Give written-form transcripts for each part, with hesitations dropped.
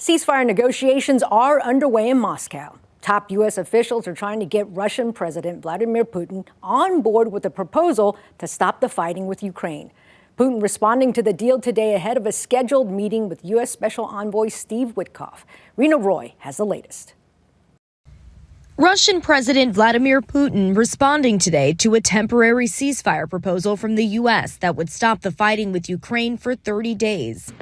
Ceasefire negotiations are underway in Moscow. Top U.S. officials are trying to get Russian President Vladimir Putin on board with a proposal to stop the fighting with Ukraine. Putin responding to the deal today ahead of a scheduled meeting with U.S. Special Envoy Steve Witkoff. Rena Roy has the latest. Russian President Vladimir Putin responding today to a temporary ceasefire proposal from the U.S. that would stop the fighting with Ukraine for 30 days.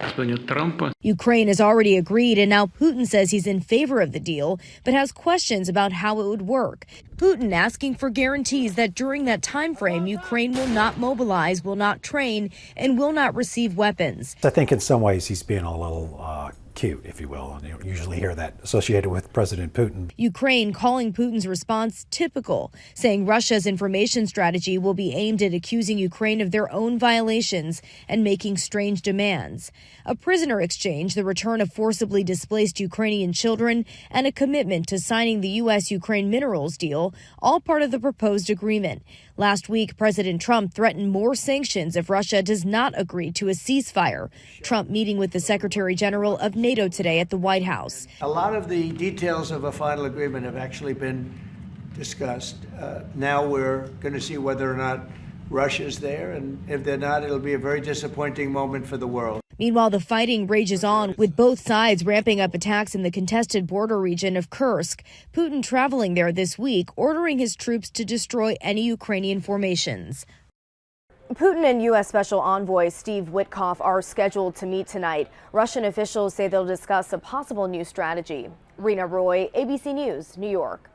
Ukraine has already agreed, and now Putin says he's in favor of the deal, but has questions about how it would work. Putin asking for guarantees that during that time frame, Ukraine will not mobilize, will not train, and will not receive weapons. I think in some ways he's being a little cute, if you will, and you don't usually hear that associated with President Putin. Ukraine calling Putin's response typical, saying Russia's information strategy will be aimed at accusing Ukraine of their own violations and making strange demands. A prisoner exchange, the return of forcibly displaced Ukrainian children, and a commitment to signing the U.S.-Ukraine minerals deal, all part of the proposed agreement. Last week, President Trump threatened more sanctions if Russia does not agree to a ceasefire. Trump meeting with the Secretary General of NATO today at the White House. A lot of the details of a final agreement have actually been discussed. Now we're going to see whether or not Russia's there, and if they're not, it'll be a very disappointing moment for the world. Meanwhile, the fighting rages on, with both sides ramping up attacks in the contested border region of Kursk. Putin traveling there this week, ordering his troops to destroy any Ukrainian formations. Putin and U.S. Special Envoy Steve Witkoff are scheduled to meet tonight. Russian officials say they'll discuss a possible new strategy. Rena Roy, ABC News, New York.